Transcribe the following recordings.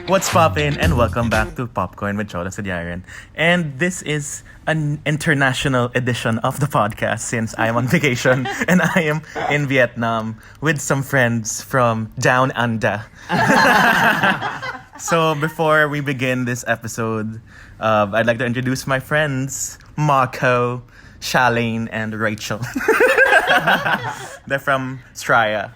What's poppin'? And welcome back to Popcorn with Cholo Sediaren. And this is an international edition of the podcast since I am on vacation and I am in Vietnam with some friends from down under. So before we begin this episode, I'd like to introduce my friends, Marco, Charlene, and Rachel. They're from Straya.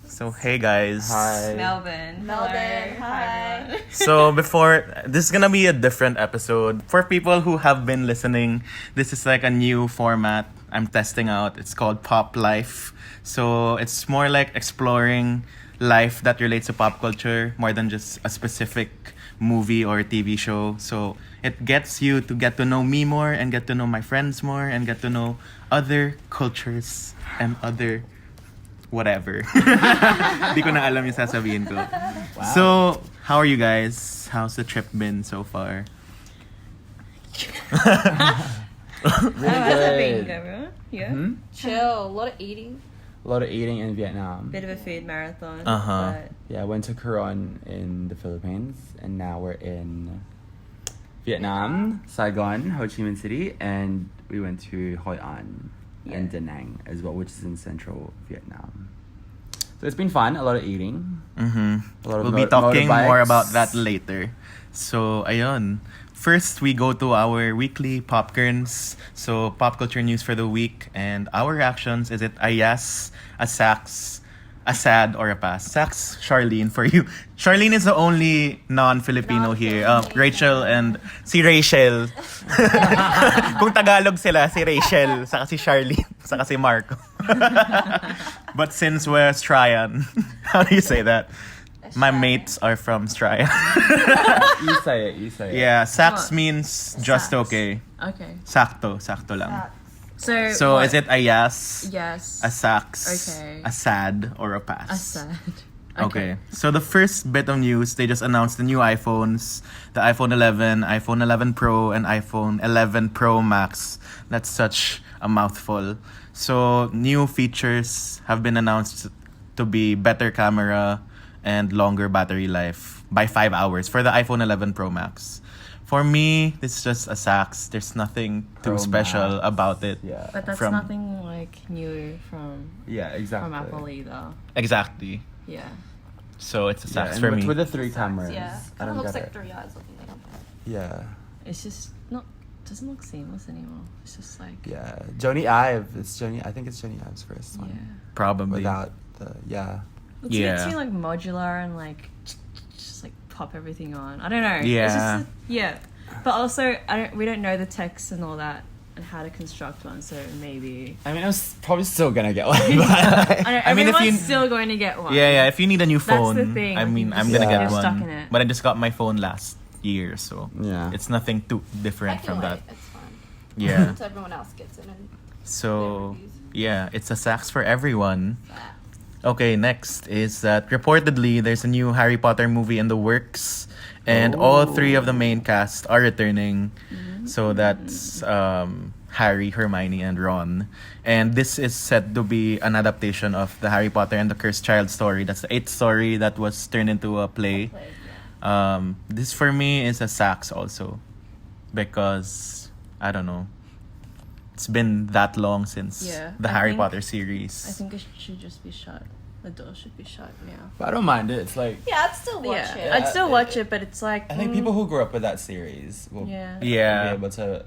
So hey guys. Hi. Melbourne. Hi. So this is gonna be a different episode. For people who have been listening, this is like a new format I'm testing out. It's called Pop Life. So it's more like exploring life that relates to pop culture more than just a specific movie or TV show. So it gets you to get to know me more and get to know my friends more and get to know other cultures and other whatever. Di ko na alam yung sasabihin ko. Wow. So, how are you guys? How's the trip been so far? Really good. Yeah. Hmm? Chill. A lot of eating. A lot of eating in Vietnam. Bit of a food marathon. Uh-huh. But Yeah, I went to Coron in the Philippines, and now we're in Vietnam, Saigon, Ho Chi Minh City, and we went to Hoi An and Da Nang as well, which is in central Vietnam. So it's been fun. A lot of eating. Mm-hmm. A lot of We'll be talking more motorbikes. about that later. So, ayun. First, we go to our weekly pop kerns. So, pop culture news for the week. And our reactions, is it a yes, a sax, a sad, or a pass? Sax, Charlene, for you. Charlene is the only non-Filipino here. Rachel and si Rachel. Kung Tagalog sila, si Rachel, saka si Charlene, saka si Marco. But since we're Australian, how do you say that? My mates are from Straya. You say it. Yeah, sax What? means just Sax. okay. okay. Sakto lang. So what? is it a yes, Yes. a sax, Okay. a sad, or a pass? A sad. Okay. So the first bit of news, they just announced the new iPhones, the iPhone 11, iPhone 11 Pro, and iPhone 11 Pro Max. That's such a mouthful. So new features have been announced to be better camera and longer battery life by 5 hours for the iPhone 11 Pro Max. For me, it's just a sax. There's nothing too Pro special Max. about it. Yeah. But that's From- nothing like new from Exactly. Apple either. Exactly. Yeah. So it's a sax and for with, me. with the three cameras. Yeah, I kind don't of looks get like it. 3 eyes looking at him. Yeah. It's just doesn't look seamless anymore. It's just like Yeah. Joni Ive. I think it's Joni Ive's first yeah. one. Probably. Without the It's Yeah. too like modular and like just like pop everything on. I don't know. Yeah. It's just, yeah. But also we don't know the text and all that and how to construct one, so maybe I mean, I was probably still gonna get one. But I know I mean, if everyone's you- still going to get one. Yeah, if you need a new That's the phone, thing, I like, mean, you I'm just- gonna yeah. get You're one. stuck in it. But I just got my phone last year, so yeah. it's nothing too different I from can that. wait. It's fine. Yeah. Until everyone else gets it and So, reviews. yeah, it's a sax for everyone. that. Okay, next is that reportedly there's a new Harry Potter movie in the works, and all three of the main cast are returning. So that's Harry, Hermione, and Ron. And this is said to be an adaptation of the Harry Potter and the Cursed Child story. That's the 8th story that was turned into a play. Play, yeah. This for me is a sax also, because I don't know. It's been that long since Yeah, the I Harry think- Potter series. I think it should just be shut. The door should be shut now. But I don't mind it. It's like Yeah, I'd still watch Yeah, it. I'd still watch it, but it's like I think people who grew up with that series will Yeah. Yeah. be able to,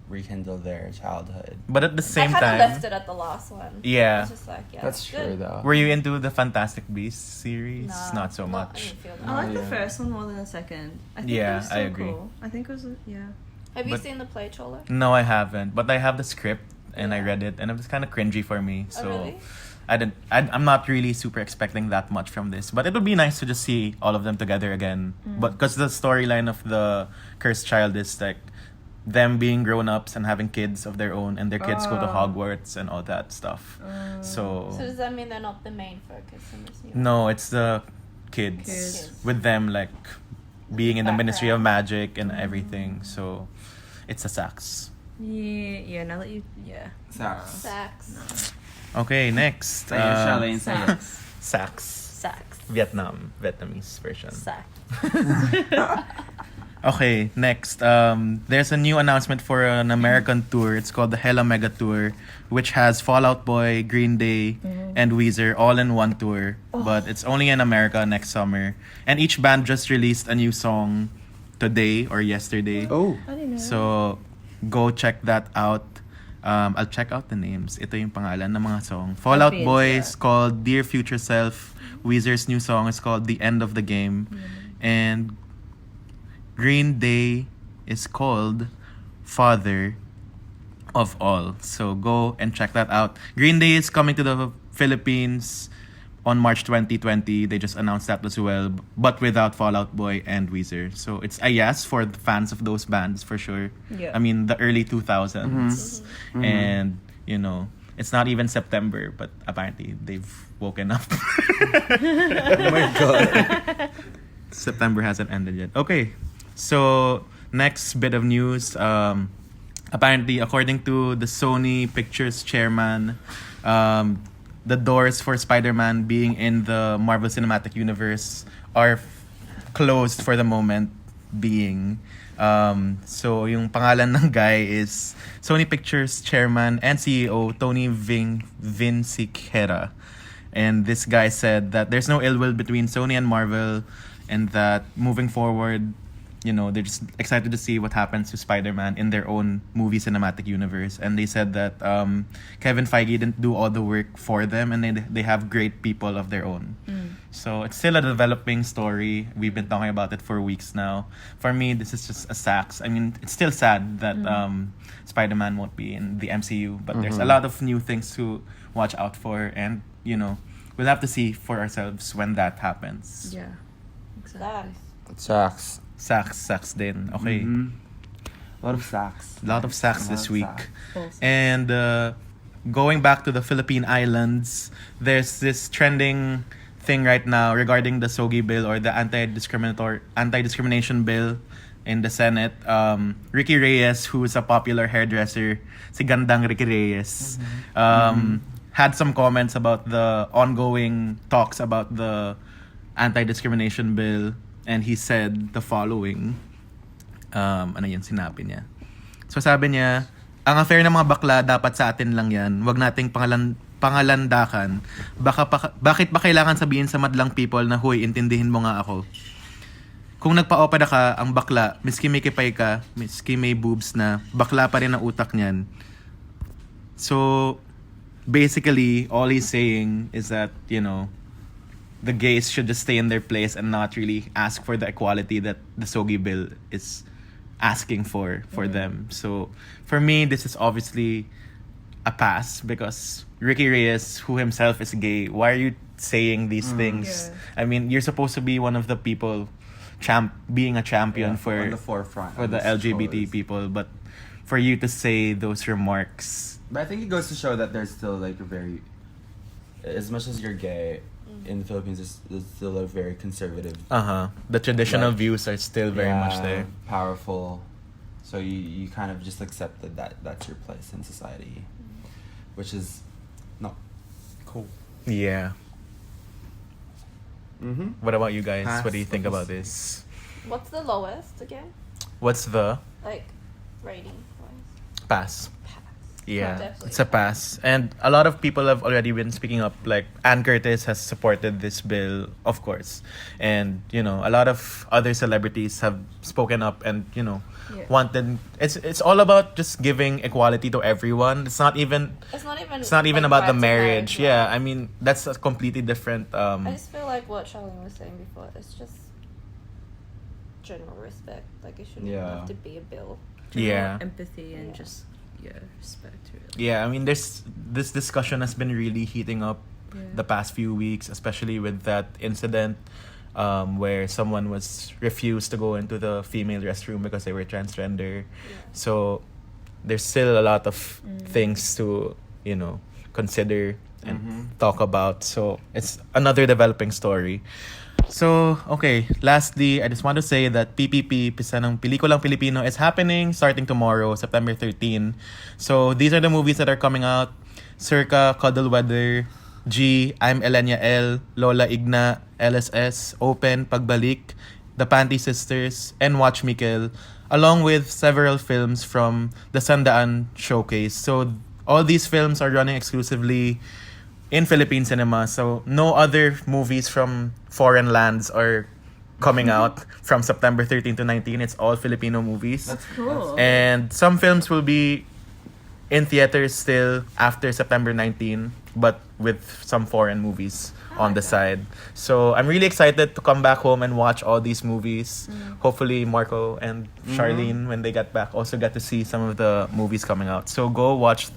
rekindle their childhood. But at the same I kind time, of left it at the last one. Yeah. It's just like, yeah, That's it's true good. though. were you into the Fantastic Beasts series? No, Not so I much. didn't feel that. I like the Yeah. first one more than the second. I think Yeah, it was still I agree. cool. I think it was yeah. Have you But- seen the play, Cholo? No, I haven't. But I have the script and I Yeah. read it, and it was kind of cringy for me. So Oh, really? I'm not really super expecting that much from this. But it would be nice to just see all of them together again. But because the storyline of the Cursed Child is like them being grown-ups and having kids of their own, and their kids go to Oh. Hogwarts and all that stuff. So So does that mean they're not the main focus in this new no, it's the kids, Kids. with them like being in the Ministry of Background. Magic and everything. So it's a sax. Yeah, now that you Sax. Sax. Okay, next. Say it, Charlene, say it. Sax. Sex. Vietnamese version. Sex. Okay, next. There's a new announcement for an American tour. It's called the Hella Mega Tour, which has Fall Out Boy, Green Day, and Weezer all in one tour. But it's only in America next summer. And each band just released a new song today or yesterday. Oh. I didn't know. So, go check that out. I'll check out the names. Ito yung pangalan ng mga song. Fall Out Obvious, Boy yeah. is called Dear Future Self. Weezer's new song is called The End of the Game. And Green Day is called Father of All. So go and check that out. Green Day is coming to the Philippines on March 2020. They just announced that as well, but without Fall Out Boy and Weezer. So it's a yes for the fans of those bands for sure. Yeah. I mean, the early 2000s. And, you know, it's not even September, but apparently they've woken up. Oh my god. September hasn't ended yet. Okay, so next bit of news. Apparently, according to the Sony Pictures chairman, the doors for Spider-Man being in the Marvel Cinematic Universe are closed for the moment being. So yung pangalan ng guy is Sony Pictures chairman and CEO Tony Vinciquerra. And this guy said that there's no ill will between Sony and Marvel, and that moving forward, you know, they're just excited to see what happens to Spider-Man in their own movie cinematic universe. And they said that Kevin Feige didn't do all the work for them, and they have great people of their own. So it's still a developing story. We've been talking about it for weeks now. For me, this is just a sax. I mean, it's still sad that Spider-Man won't be in the MCU, but there's a lot of new things to watch out for, and, you know, we'll have to see for ourselves when that happens. Yeah. Exactly. Sacks. Sax din. Okay. A lot of sacks. Lot of sax this week. False. And going back to the Philippine Islands, there's this trending thing right now regarding the SOGIE bill, or the anti-discrimination bill in the Senate. Ricky Reyes, who is a popular hairdresser, si Gandang Ricky Reyes, had some comments about the ongoing talks about the anti-discrimination bill, and he said the following. Ano yun sinabi niya? So sabi niya, ang affair ng mga bakla dapat sa atin lang yan. Wag nating pangalandakan. Bakit ba kailangan sabihin sa madlang people na, huy, intindihin mo nga ako? Kung nagpa-opera ka, ang bakla, miski may kipay ka, miski may boobs na, bakla pa rin ang utak niyan. So, basically, all he's saying is that, you know, the gays should just stay in their place and not really ask for the equality that the SOGIE bill is asking for them. So, for me, this is obviously a pass, because Ricky Reyes, who himself is gay, why are you saying these things? Yeah. I mean, you're supposed to be one of the people being a champion for on the forefront for of the this LGBT cause. people, but for you to say those remarks, But I think it goes to show that there's still like a very, as much as you're gay, in the Philippines, there's still a very conservative, the traditional Like, views are still very much there. powerful. So you kind of just accept that that's your place in society, which is not cool. Yeah. What about you guys? Pass. What do you think What about is- this? What's the lowest again? What's the Like, rating wise? pass? Pass. Yeah, Definitely. it's a pass. And a lot of people have already been speaking up. Like, Ann Curtis has supported this bill, of course. And, you know, a lot of other celebrities have spoken up and, you know, Yeah. wanted... It's all about just giving equality to everyone. It's not even It's not even. about the right to marriage. like- Yeah, I mean, that's a completely different... I just feel like what Charlene was saying before. It's just general respect. Like, it shouldn't even Yeah. have to be a bill. Yeah. Empathy and Yeah. just respect. Really. Yeah, I mean, this discussion has been really heating up the past few weeks, especially with that incident where someone was refused to go into the female restroom because they were transgender. So there's still a lot of things to, you know, consider and talk about. So it's another developing story. So, okay, lastly, I just want to say that PPP, Pisa ng Pelikulang Pilipino, is happening starting tomorrow, September 13. So, these are the movies that are coming out. Circa, Cuddle Weather, G, I'm Elenia L, Lola Igna, LSS, Open, Pagbalik, The Panty Sisters, and Watch Me Kill, along with several films from the Sandaan Showcase. So all these films are running exclusively in Philippine cinema. So no other movies from foreign lands are coming out from September 13 to 19. It's all Filipino movies. That's Cool. And some films will be in theaters still after September 19, but with some foreign movies on the side. So I'm really excited to come back home and watch all these movies. Hopefully Marco and Charlene, when they get back, also get to see some of the movies coming out. So go watch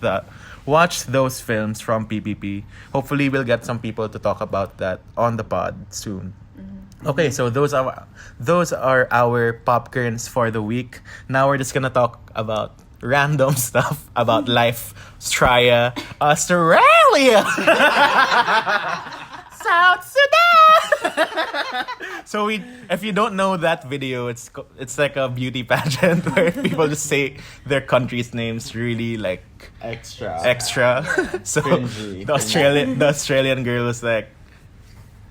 those films from PPP. Hopefully we'll get some people to talk about that on the pod soon. Okay, so those are our popcorns for the week. Now we're just gonna talk about random stuff about life, Australia, South Sudan. So if you don't know that video, it's like a beauty pageant where people just say their country's names really like extra. So Cringy. the Australian girl was like,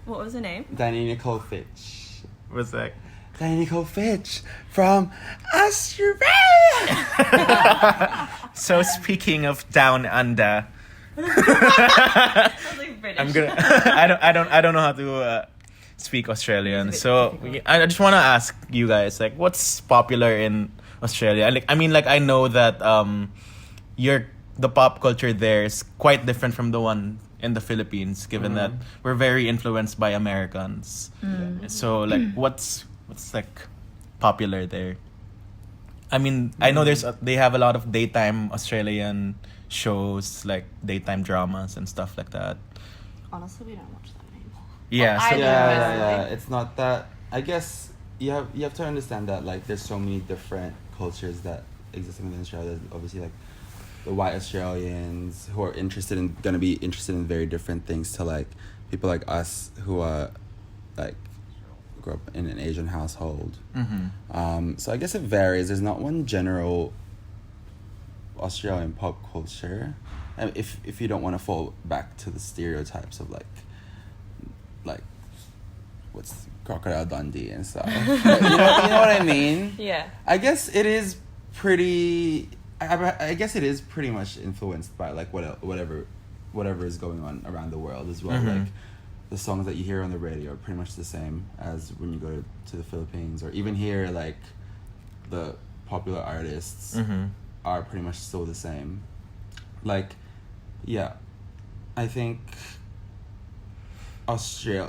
What was her name? Danny Nicole Fitch. was like, Danny Nicole Fitch from Australia. so speaking of down under, I'm gonna I don't know how to speak Australian. So I just want to ask you guys, like, what's popular in Australia? I know that the pop culture there is quite different from the one in the Philippines, given that we're very influenced by Americans. So like what's like popular there? I mean, I know they have a lot of daytime Australian shows, like daytime dramas and stuff like that. Honestly, we don't watch that anymore. Yeah, I so don't Yeah. It's not that. I guess you have to understand that like there's so many different cultures that exist within Australia. There's obviously like the white Australians who are gonna be interested in very different things to like people like us who are like grew up in an Asian household. So I guess it varies. There's not one general Australian pop culture, and if you don't want to fall back to the stereotypes of like what's Crocodile Dundee and stuff. you know what I mean? Yeah. I guess it is pretty. I guess it is pretty much influenced by like whatever is going on around the world as well. Like the songs that you hear on the radio are pretty much the same as when you go to the Philippines, or even here. Like the popular artists are pretty much still the same. Like, yeah, I think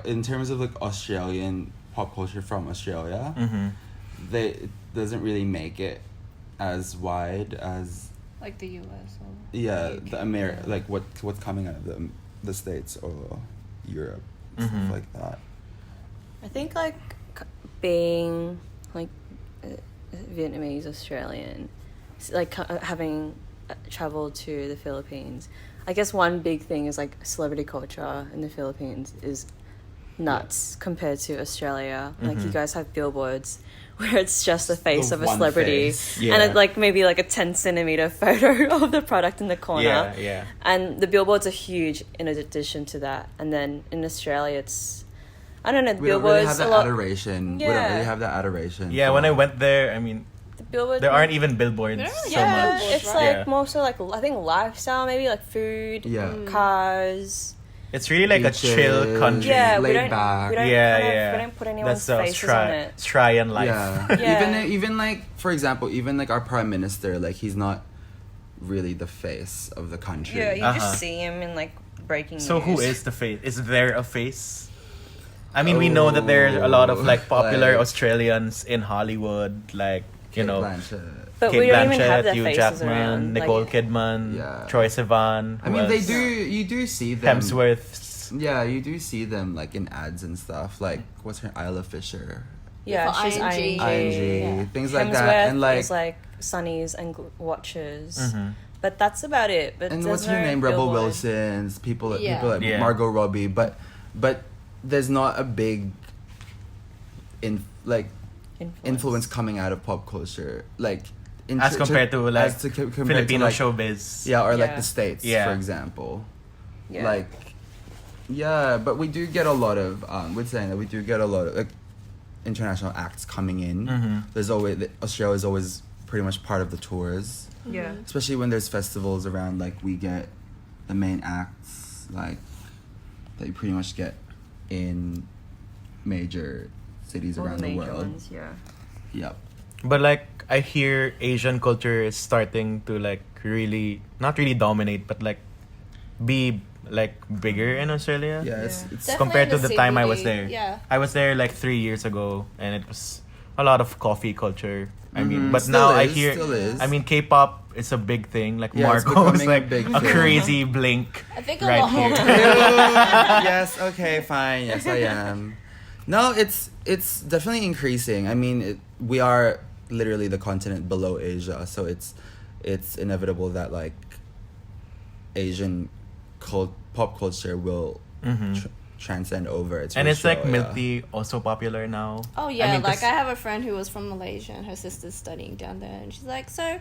in terms of like Australian pop culture from Australia, it doesn't really make it as wide as Like the US or the like what's coming out of the States or Europe, stuff like that. I think like being like Vietnamese Australian, like having traveled to the Philippines, I guess one big thing is like celebrity culture in the Philippines is nuts compared to Australia. Like you guys have billboards where it's just the face The of a one celebrity face. and it, like maybe like a 10 centimeter photo of the product in the corner. Yeah. And the billboards are huge in addition to that. And then in Australia, it's, I don't know, the We don't really billboards have a that lot. adoration. We Yeah. don't really have that adoration. Yeah, for- when I went there, I mean, The billboards, there aren't even billboards They're really so yeah, much. it's right? like Yeah. more so like I think lifestyle, maybe like food, Yeah. cars. It's really like a chill Beaches. country. Yeah, laid we don't, back. we don't, we don't put anyone's That's faces on it. Australian life. Yeah. Yeah. Even like, for example, even like our prime minister, like he's not really the face of the country. Yeah, you Uh-huh. just see him in like breaking So news. who is the face? Is there a face? I mean, we know that there are a lot of like popular Like- Australians in Hollywood, like you Kate know, Blanchett. But Kate we don't even Blanchett, have their Hugh faces Jackman, around. Nicole like, Kidman, Yeah. Troye Sivan. I mean, you do see them. Hemsworth. Yeah, you do see them like in ads and stuff. Like, what's her Isla Fisher, Yeah, For she's ING. ING. ING, things like Hemsworth that, and like, is like Sunnies and watches. Mhm. But that's about it. But and there's what's her no name? Rebel billboard. Wilson's people like Yeah. Margot Robbie, but there's not a big influence coming out of pop culture, like As compared to like compared Filipino to, like, showbiz. yeah, or like Yeah. the States, Yeah. for example. Yeah. Like Yeah, but we do get a lot of with saying that we do get a lot of like international acts coming in. There's always Australia is always pretty much part of the tours, Yeah. especially when there's festivals around. Like we get the main acts like that you pretty much get in major cities All around the the major world. ones, yeah. Yep. But like I hear Asian culture is starting to like really not really dominate, but like be like bigger in Australia. Yeah, Yeah. it's Definitely Compared to in the the time I was CBD, there. yeah. I was there like 3 years ago, and it was a lot of coffee culture. I mean, Mhm. but Still now I is, hear. still is. I mean, K-pop is a big thing. Like Yeah, it's Marco is becoming a like big a thing. crazy blink I think a right lot more. here. Yes, okay, fine. Yes, I am. No, it's definitely increasing. I mean, we are literally the continent below Asia, so it's inevitable that like Asian pop culture will transcend over. And it's like Australia. milk tea also popular now. Oh yeah, mean, like 'cause- I have a friend who was from Malaysia and her sister's studying down there, and she's like, so is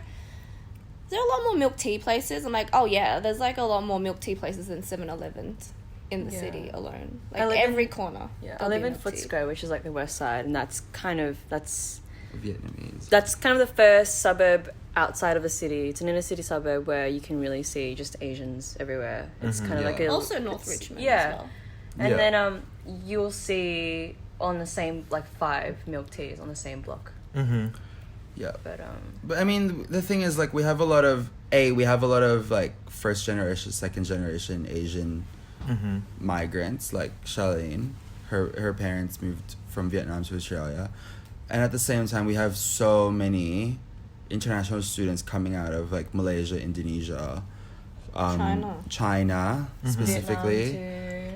there a lot more milk tea places? I'm like, oh yeah, there's like a lot more milk tea places than 7-Elevens in the Yeah. city alone. I Like live every in- corner. Yeah, I there'll be live in milk tea. Footscray, which is like the west side, and that's kind of Vietnamese. kind of the first suburb outside of the city. It's an inner city suburb where you can really see just Asians everywhere. It's kind of Yeah. like a Also North it's- Richmond yeah. as well. And Yeah. then you'll see on the same like 5 milk teas on the same block. Yeah. But I mean, the thing is, like, we have a lot of like first generation, second generation Asian migrants, like Charlene. Her parents moved from Vietnam to Australia, and at the same time, we have so many international students coming out of like Malaysia, Indonesia, China specifically.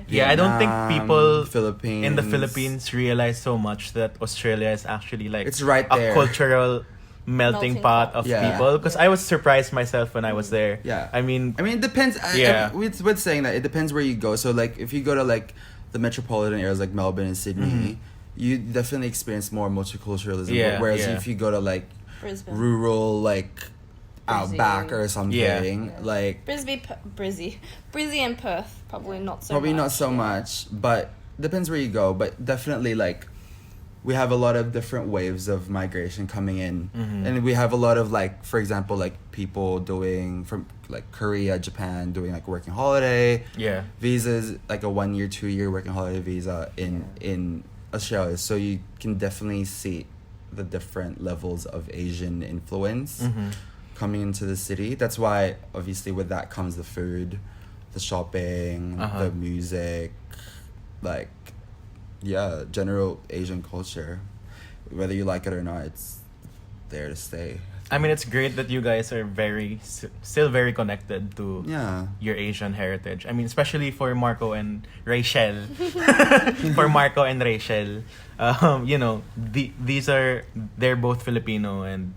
Yeah, I don't think Vietnam, people Philippines. in the Philippines realize so much that Australia is actually like It's right a there. cultural melting Melting pot pot. of Yeah. people. Because I was surprised myself when I was there. Yeah. I mean, it depends. Yeah. With saying that, it depends where you go. So, like, if you go to, like, the metropolitan areas like Melbourne and Sydney, you definitely experience more multiculturalism. Yeah, Whereas yeah. if you go to, like, Brisbane. rural, like, outback or something, Yeah. like, Brizzy and Perth, probably not so probably much. not so much, but depends where you go. But definitely, like, we have a lot of different waves of migration coming in, and we have a lot of, like, for example, like, people doing from like Korea, Japan, doing like working holiday yeah. visas, like a 1 year, 2 year working holiday visa in Australia. So you can definitely see the different levels of Asian influence coming into the city. That's why obviously with that comes the food, the shopping, the music, like, yeah, general Asian culture. Whether you like it or not, it's there to stay. I mean, it's great that you guys are still very connected to Yeah. your Asian heritage. I mean, especially for Marco and Rachel. For Marco and Rachel, you know, they're both Filipino, and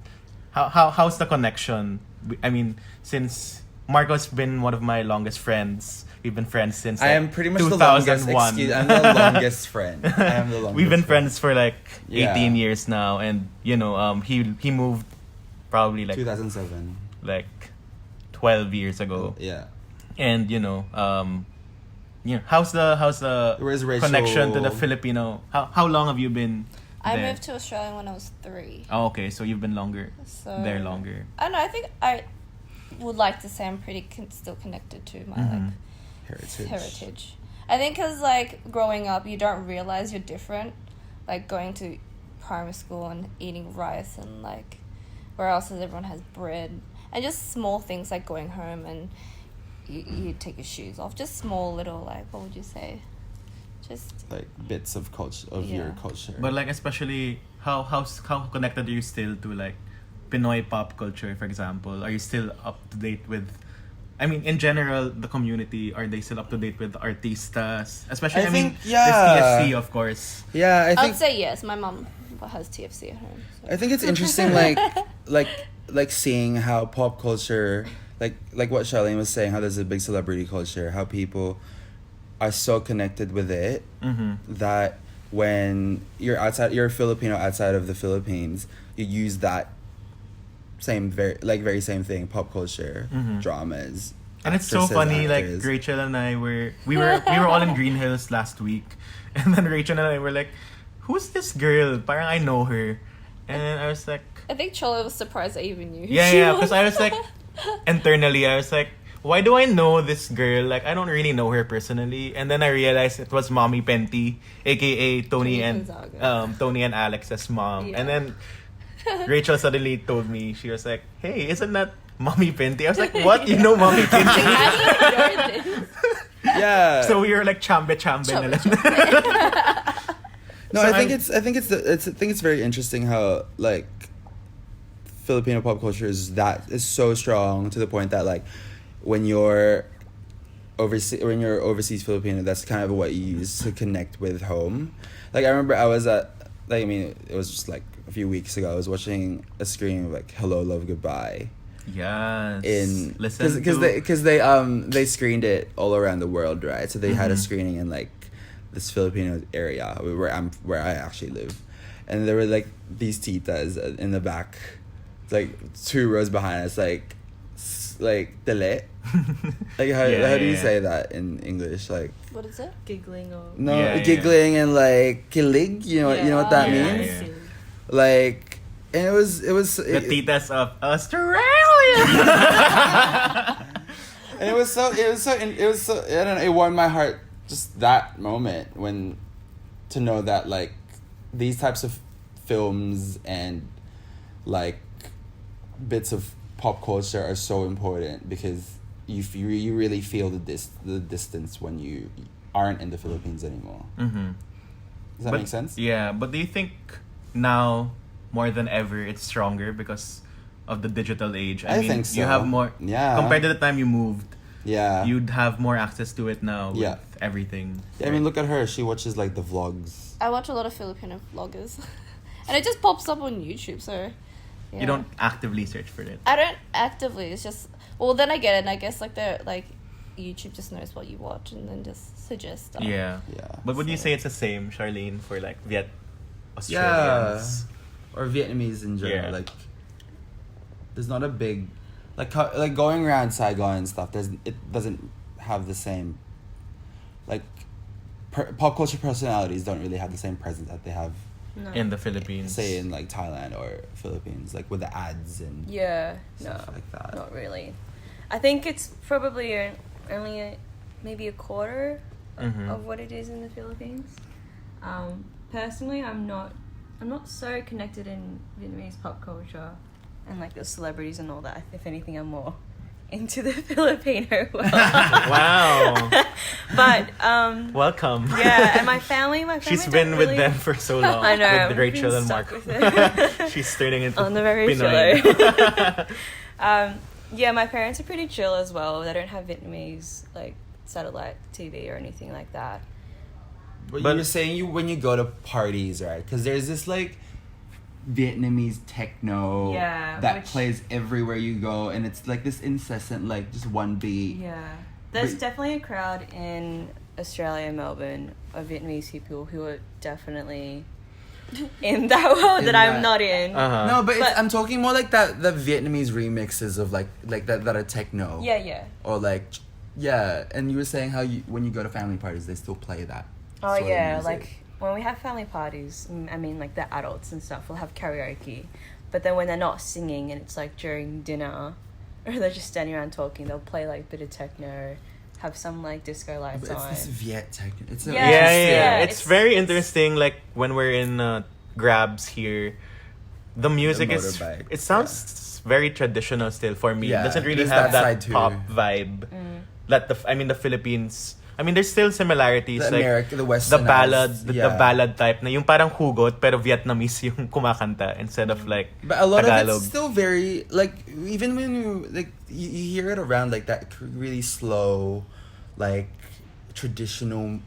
how's the connection? I mean, since Marco's been one of my longest friends. We've been friends since I like, am pretty much 2001. the longest. I'm the longest friend. I am the longest. We've been friend. friends for like 18 Yeah. years now, and you know, he moved probably like 2007. like 12 years ago, Yeah. and you know, how's the Where's Rachel? connection to the Filipino? How long have you been? I there? moved to Australia when I was 3. Oh, okay, so you've been longer So there longer. I don't know. I think I would like to say I'm pretty still connected to my like heritage. I think because like growing up, you don't realize you're different. Like going to primary school and eating rice and like where else is everyone has bread and just small things like going home and you take your shoes off. Just small little like what would you say? Just Like bits of culture of your Yeah. culture. But like especially how connected are you still to like Pinoy pop culture, for example? Are you still up to date with? I mean, in general, the community, are they still up to date with artistas? Especially, I I mean, think, yeah. there's TFC, of course. yeah, I I'd think say yes. My mum has TFC at home. So. I think it's interesting, like seeing how pop culture, like what Charlene was saying, how there's a big celebrity culture, how people are so connected with it that when you're a Filipino outside of the Philippines, you use that very same thing, pop culture, dramas. And it's so actresses, funny, actors. like Rachel and I we were all in Green Hills last week, and then Rachel and I were like, "Who's this girl? Parang I know her," and I was like, I think Cholo was surprised I even knew who "Yeah, she yeah," was. because I was like, internally, I was like, "Why do I know this girl? Like, I don't really know her personally." And then I realized it was Mommy Penty, aka Tony Tony and Gonzaga. Tony and Alex's mom. Yeah. And then Rachel suddenly told me, she was like, "Hey, isn't that Mommy Penty?" I was like, "What? You know Mommy How Penty?" do you know this? Yeah. So we were like chambe na lang. No, So I think it's very interesting how like Filipino pop culture is so strong to the point that like when you're overseas Filipino, that's kind of what you use to connect with home. Like I remember I was at it was just like a few weeks ago. I was watching a screening of like Hello Love Goodbye Yes. because they screened it all around the world, right? So they had a screening in like this Filipino area where I actually live, and there were like these titas in the back, like 2 rows behind us, like tele. Like how do you say that in English? Like What is it? Giggling or no, Yeah, giggling and like kilig. You know what that Yeah, means? yeah. Like, and it was The titas of Australia. and it was so I don't know, it warmed my heart just that moment to know that like these types of films and like bits of pop culture are so important because you really feel the distance when you aren't in the Philippines anymore. Mm-hmm. Does that make sense? Yeah, but do you think now more than ever it's stronger because of the digital age? I think so. You have more compared to the time you moved. Yeah. You'd have more access to it now with everything. Yeah, I mean, look at her. She watches like the vlogs. I watch a lot of Filipino vloggers, and it just pops up on YouTube. So yeah. You don't actively search for it. I don't actively. It's just then I get it. And I guess like YouTube just knows what you watch and then just suggests stuff. Yeah. Yeah. But would you say it's the same, Charlene, for like Yeah. Australians? Or Vietnamese in general. Yeah. Like, there's not a big, like going around Saigon and stuff. It doesn't have the same, like, pop culture personalities don't really have the same presence that they have, no. In the Philippines. say in like Thailand or Philippines, like with the ads and stuff like that. Not really. I think it's probably only maybe a quarter Mhm. of what it is in the Philippines. Personally, I'm not so connected in Vietnamese pop culture and like the celebrities and all that. If anything, I'm more into the Filipino world. Wow. But Welcome. yeah, and my family She's don't been with really- them for so long. I know, With I've Rachel been and stuck Mark. with it. She's turning into On the very Pinoy. Yeah, my parents are pretty chill as well. They don't have Vietnamese like satellite TV or anything like that. But But- you're saying when you go to parties, right? Because there's this like Vietnamese techno Yeah, that which- plays everywhere you go, and it's like this incessant, like just one beat. Yeah, there's But- definitely a crowd in Australia, Melbourne, of Vietnamese people who are definitely in that world In that that- I'm not in. Uh-huh. No, but But- I'm talking more like the Vietnamese remixes of like that are techno. Yeah. Or like, yeah. And you were saying how when you go to family parties, they still play that. Oh sort of yeah, music. like when we have family parties, I mean like the adults and stuff will have karaoke, but then when they're not singing and it's like during dinner, or they're just standing around talking, they'll play like a bit of techno, have some like disco lights But it's on. this Viet techno. It's Yeah. Yeah. Yeah, It's very interesting. Like when we're in Grabs here, the music is. motorbike, It sounds very traditional still for me. Yeah, It doesn't really there's have that that side too. pop vibe. That the Philippines. I mean, there's still similarities. The like America, the the Western ballad, eyes, the yeah. ballad type na yung parang hugot pero Vietnamese yung kumakanta instead of like But a lot Tagalog. of it's still very like even when you like you hear it around like that really slow, like traditional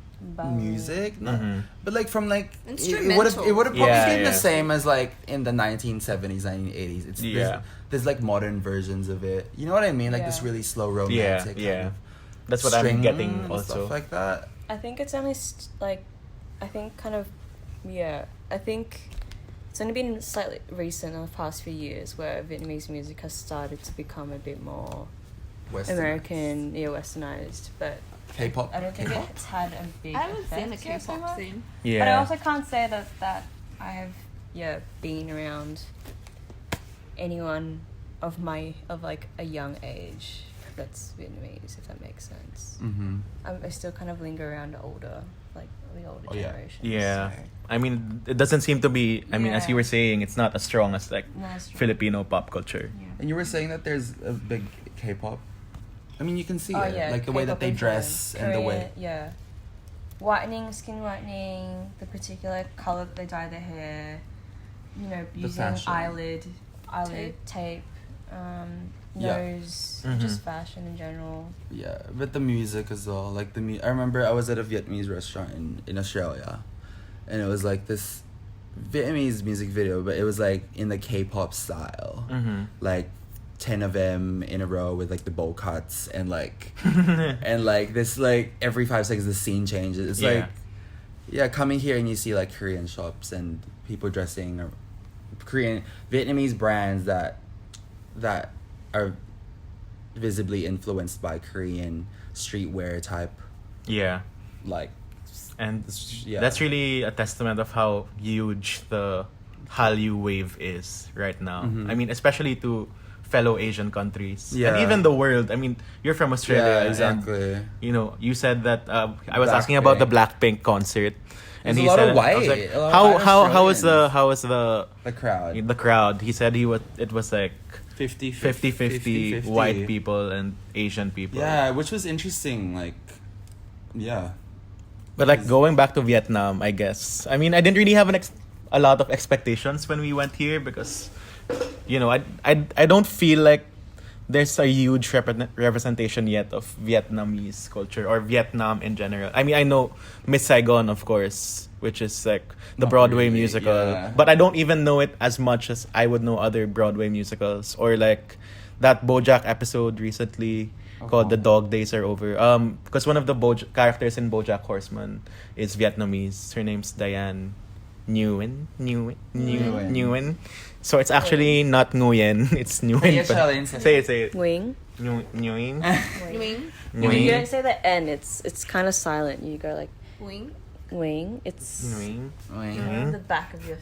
music, Mhm. but like from like Instrumental. it would have probably Yeah, been yeah. the same as like in the 1970s, 1980s. It's Yeah. there's like modern versions of it. You know what I mean? Like this Yeah. really slow Yeah, romantic. yeah. Kind of That's what I'm string getting and also. stuff like that. I think it's only I think kind of, yeah. I think it's only been slightly recent in the past few years where Vietnamese music has started to become a bit more Westernized. American, westernized, but K-pop. I don't think K-pop? it's had a big I haven't seen the effect so K-pop much. scene. Yeah. But I also can't say that I have been around anyone of like a young age that's Vietnamese, if that makes sense. Mm-hmm. I still kind of linger around the older Oh, yeah. generations. Yeah. so- I mean, it doesn't seem to be. I mean, as you were saying, it's not as strong as like No, it's true. Filipino pop culture. Yeah. And you were saying that there's a big K-pop. I mean, you can see Oh it, yeah, like the way that K-pop they dress influence. and the way. Korea, whitening, skin whitening, the particular color that they dye their hair, using fashion. eyelid tape, Yeah. nose, Mhm. just fashion in general. Yeah, but the music as well. Like I remember I was at a Vietnamese restaurant in Australia, and it was like this Vietnamese music video, but it was like in the K-pop style, Mm-hmm. like 10 of them in a row with like the bowl cuts and like and like this like every 5 seconds the scene changes. It's Yeah. like coming here and you see like Korean shops and people dressing or Korean Vietnamese brands that are visibly influenced by Korean streetwear type Yeah. like And Yeah. that's really a testament of how huge the Hallyu wave is right now. Mhm. I mean, especially to fellow Asian countries Yeah. and even the world. I mean, you're from Australia. yeah, exactly. And, you said that I was asking about the Blackpink concert, and There's he a lot said of I was white, like, a lot of how white how was Australians. the The crowd. crowd? He said it was like 50-50 50-50 white people and Asian people. Yeah, which was interesting. Like, yeah. But like going back to Vietnam, I guess. I mean, I didn't really have a lot of expectations when we went here because, I don't feel like there's a huge representation yet of Vietnamese culture or Vietnam in general. I mean, I know Miss Saigon, of course, which is like the Not Broadway really, musical, yeah. but I don't even know it as much as I would know other Broadway musicals or like that BoJack episode recently called "The Dog Days Are Over." Because one of the characters in BoJack Horseman is Vietnamese. Her name's Diane Nguyen. So it's actually not Nguyen, it's Nguyen. Say it, Charlene, Say it. Wing. Nguyen. Wing. You don't say the N. It's kind of silent. You go like Wing. wing. It's Nguyen. on the back of your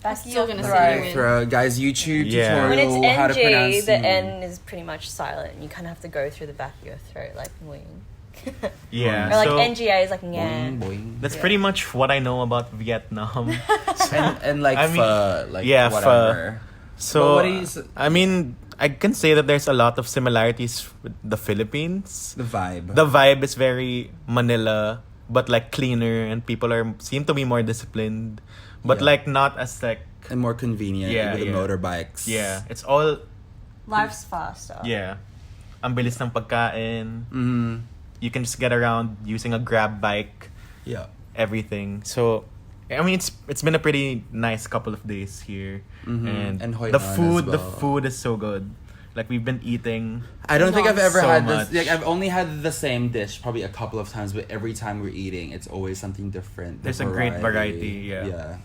back of Still your gonna throat. say Wing. For guys, YouTube Yeah. When tutorial it's how to pronounce NG, the Nguyen. N is pretty much silent. You kind of have to go through the back of your throat like wing. Yeah. Or like so NGA is like Boing, nyan. boing. that's Yeah. pretty much what I know about Vietnam. and like I mean, pho, like yeah, pho. whatever. So But what do you I mean, I can say that there's a lot of similarities with the Philippines. The vibe. The vibe is very Manila, but like cleaner, and people seem to be more disciplined, but Yeah. like not as like and more convenient Yeah, with the yeah. motorbikes. yeah. It's all Life's faster. yeah. Ang bilis ng pagkain. Mm-hmm. You can just get around using a grab bike. Yeah. Everything. So, I mean, it's been a pretty nice couple of days here, Mhm. And Hoi the An food as the well. food is so good. Like we've been eating. I don't think I've ever So had much. this. Like I've only had the same dish probably a couple of times, but every time we're eating, it's always something different. The There's a great variety, yeah. Yeah.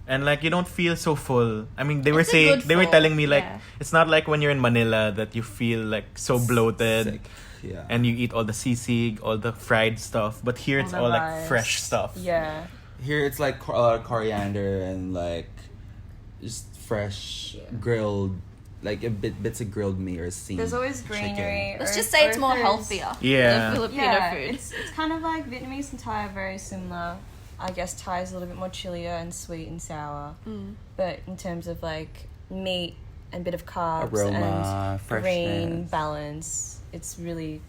And like you don't feel so full. I mean, they were It's a saying good they were full, telling me like yeah. it's not like when you're in Manila that you feel like so bloated Sick. Yeah. and you eat all the sisig, all the fried stuff. But here it's the all like rice. fresh stuff. Yeah. Here it's like a lot of coriander and like just fresh grilled, like bits of grilled meat or steamed. There's always chicken. greenery. Let's or- just say or it's if more there's- healthier. Yeah. than Filipino Yeah, food. it's kind of like Vietnamese and Thai are very similar. I guess Thai is a little bit more chillier and sweet and sour. Mm. But in terms of like meat and bit of carbs Aroma, and green freshness. balance, it's really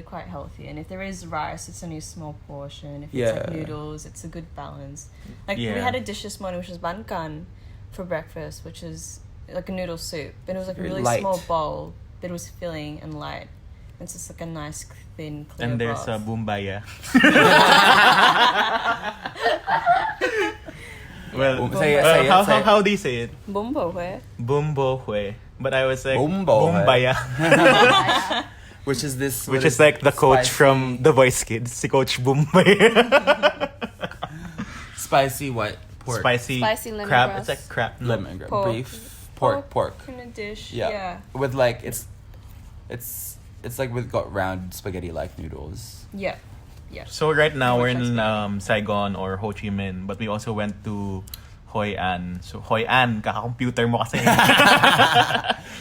quite healthy. And if there is rice, it's only a small portion. If it's Yeah. like noodles, it's a good balance. Like we Yeah. had a dish this morning which was bankan for breakfast, which is like a noodle soup. And it was like a Very really light. small bowl, but it was filling and light. It's just like a nice thin clear And there's a broth. bumbaya. Well, Say it, well, say it, say it. how do you say it? Bumbo hue. Bumbo hue. But I was like Bumbo hue. bumbaya. Which is this? Which what is like the coach spicy- from The Voice Kids, si Coach Bumbaya. spicy what pork. Spicy Spicy crab. lemongrass. It's like crab. Lemongrass. Pork. Beef. Pork. in a dish. Yeah. Yeah. With like it's It's like with got round spaghetti like noodles. Yeah. Yeah. So right now we're Very in much Saigon or Ho Chi Minh, but we also went to Hoi An. So Hoi An, kaka-computer mo kasi.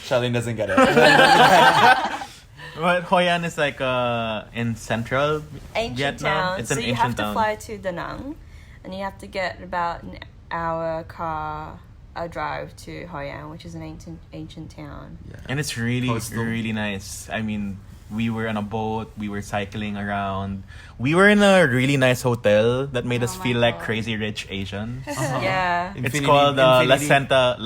Charlene doesn't get it. But Hoi An is like in central Ancient Vietnam. town. It's an So you ancient have to town. fly to Da Nang, and you have to get about an hour car a drive to Hoi An, which is an ancient town. Yeah. And it's really, Coastal. really nice. I mean, we were on a boat, we were cycling around. We were in a really nice hotel that made us Oh my feel like God. crazy rich Asians. Yeah. It's Infinity- called La Infinity- Senta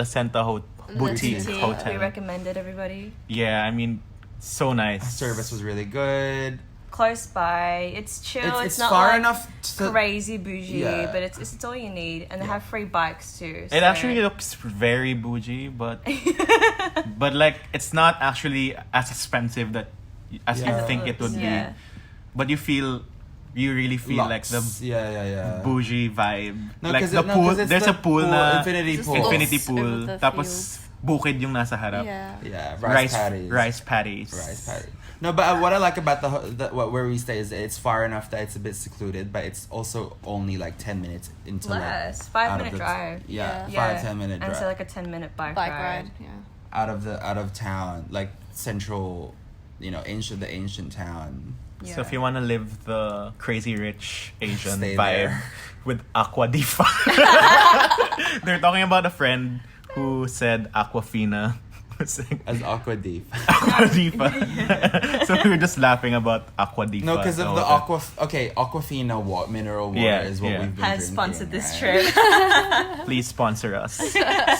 Boutique Boutique. Hotel. We recommended everybody. Yeah, I mean, so nice. Service was really good. Close by. It's chill. It's not far like enough to crazy bougie, Yeah. but it's all you need, and they have free bikes too. It actually looks very bougie, but but like it's not actually as expensive as you Yeah. think it would Yeah. be. But you really feel like the yeah. bougie vibe. No, like 'cause the no, pool, 'cause it's there's the a pool pool, na infinity Just pool. infinity Over pool. the Tapos fields. bukid yung nasa harap. Yeah. Yeah, Rice patties. rice patties. Rice patty. No, but what I like about where we stay is it's far enough that it's a bit secluded, but it's also only like 10 minutes into Less. like, 5 minute drive. Yeah, Yeah. 5-10 minute And drive so like a 10-minute bike Bike ride. ride. Yeah. out of town, like central, the ancient town. So if you want to live the crazy rich Asian Stay vibe there. with Aqua Diva. They're talking about a friend who said Aquafina. As Aqua Deep. Aqua Diva. So we were just laughing about Aqua Diva. No, because of the Aquafina mineral water Yeah, is what yeah. we've been Has drinking, sponsored this right? trip. Please sponsor us.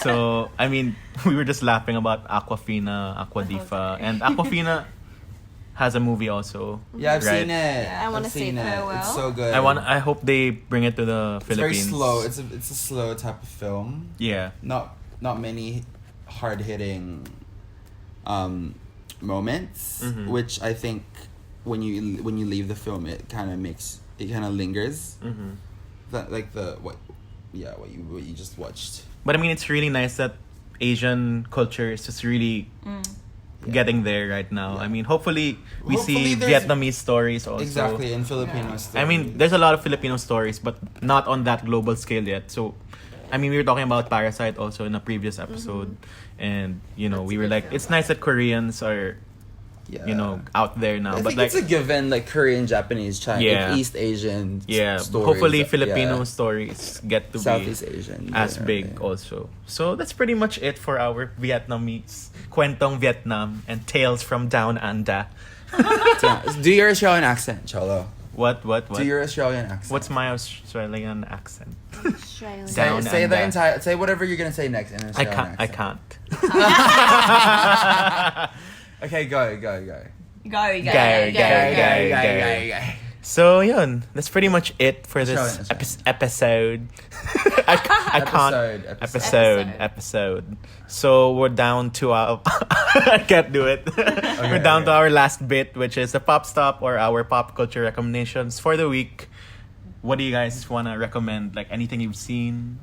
So, I mean, we were just laughing about Aquafina, Aqua Diva. And Aquafina has a movie also. Yeah, I've right? seen it. Yeah, I wanna I've see seen it. it. Farewell. It's so good. I hope they bring it to the It's very Philippines. slow. It's a slow type of film. Yeah. Not many hard hitting moments, Mhm. which I think when you leave the film, it kind of lingers. Mm-hmm. That like what you just watched. But I mean, it's really nice that Asian culture is just really getting there right now. Yeah. I mean, hopefully we Hopefully see there's- Vietnamese stories also. Exactly, in Filipino I stories. mean, there's a lot of Filipino stories, but not on that global scale yet. So, I mean, we were talking about Parasite also in a previous episode, and we were like, it's nice that Koreans are, Yeah. out there now. I But think like, it's a given, like Korean, Japanese, Chinese, Yeah. like East Asian yeah, stories. hopefully Filipino yeah. stories get to Southeast be Asian. as yeah, big yeah. also. So that's pretty much it for our Vietnamese Kwentong Vietnam and Tales from Down Under. Do your Australian accent, Cholo. What? Do your Australian accent. What's my Australian accent? Australian. Down say the under. entire. Say whatever you're gonna say next in an I Australian can't. accent. Okay, go. Go. So yun, that's pretty much it for this Australian. episode. I can't. Episode. Episode. So we're down to our. I can't do it. We're down to our last bit, which is the pop stop or our pop culture recommendations for the week. What do you guys want to recommend? Like anything you've seen,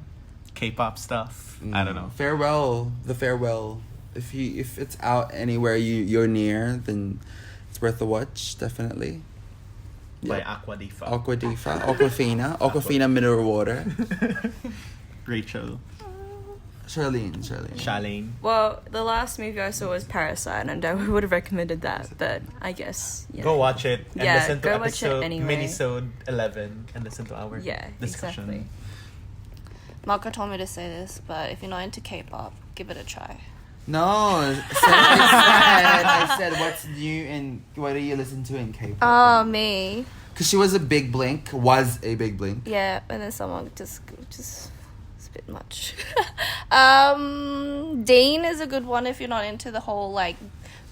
K-pop stuff? I don't know. Farewell. The farewell. If it's out anywhere you're near, then it's worth a watch. Definitely. By Yeah. Aqua Diva. Aquafina mineral water. Rachel. Charlene. Well, the last movie I saw was Parasite, and I would have recommended that, but I guess Go watch it and Yeah, listen to go watch it episode anyway. minisode 11 and listen to our Yeah, discussion. exactly. Marco told me to say this, but if you're not into K-pop, give it a try. No, I said what's new and what do you listen to in K-pop? Oh, me. Because she was a big blink. Yeah, and then someone just it's a bit much. Dean is a good one if you're not into the whole like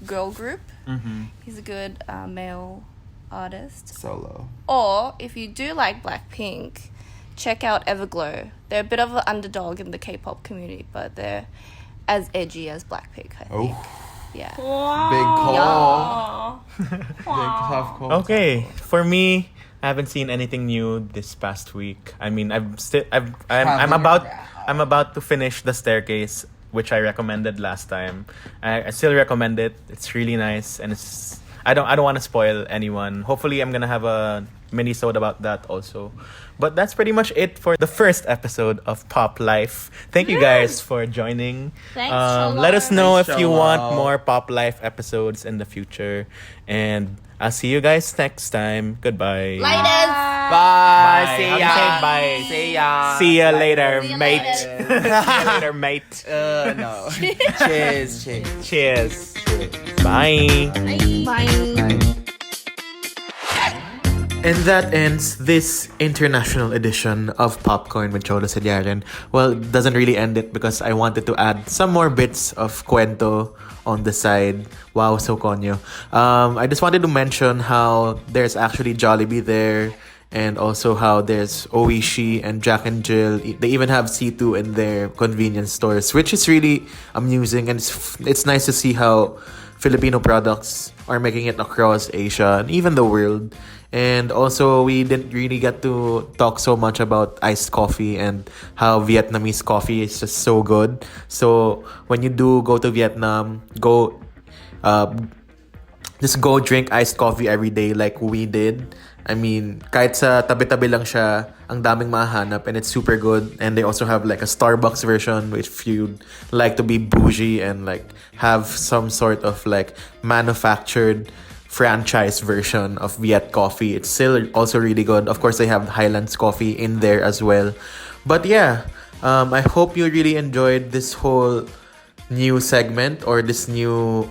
girl group. Mm-hmm. He's a good male artist. Solo. Or if you do like Blackpink, check out Everglow. They're a bit of an underdog in the K-pop community, but they're as edgy as Blackpink, I think. Oh, Yeah. big call. Big tough call. Okay, for me, I haven't seen anything new this past week. I mean, I'm about to finish The Staircase which I recommended last time. I still recommend it. It's really nice, and I don't want to spoil anyone. Hopefully, I'm gonna have a mini-sode about that also. But that's pretty much it for the first episode of Pop Life. Thank you guys for joining. Thanks, Cholo. Let us know Thanks, if you Cholo. want more Pop Life episodes in the future. And I'll see you guys next time. Goodbye. Laters. Bye. Bye. See How do ya. you say bye? See ya. See ya later, See ya mate. later. See ya later, mate. No. Cheers. Cheers. Bye. Bye. And that ends this international edition of Popcorn with Cholo Sediaren. Well, it doesn't really end it because I wanted to add some more bits of cuento on the side. Wow, so konyo. I just wanted to mention how there's actually Jollibee there, and also how there's Oishi and Jack and Jill. They even have C2 in their convenience stores, which is really amusing, and it's nice to see how Filipino products are making it across Asia and even the world. And also, we didn't really get to talk so much about iced coffee and how Vietnamese coffee is just so good. So when you do go to Vietnam, just go drink iced coffee every day like we did. I mean, kahit sa tabi-tabi lang siya, ang daming mahanap, and it's super good. And they also have like a Starbucks version, which if you'd like to be bougie and like have some sort of like manufactured franchise version of Viet coffee, it's still also really good. Of course, they have Highlands coffee in there as well. But yeah, I hope you really enjoyed this whole new segment or this new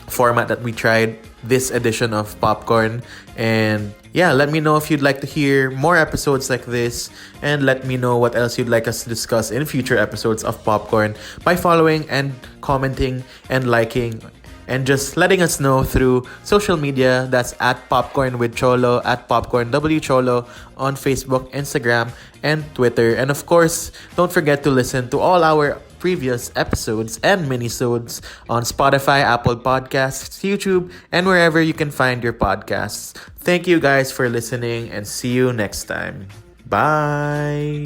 format that we tried this edition of Popcorn. And yeah, let me know if you'd like to hear more episodes like this, and let me know what else you'd like us to discuss in future episodes of Popcorn by following and commenting and liking and just letting us know through social media. That's at Popcorn with Cholo, at Popcorn W Cholo on Facebook, Instagram, and Twitter. And of course, don't forget to listen to all our previous episodes and minisodes on Spotify, Apple Podcasts, YouTube, and wherever you can find your podcasts. Thank you guys for listening, and see you next time. Bye!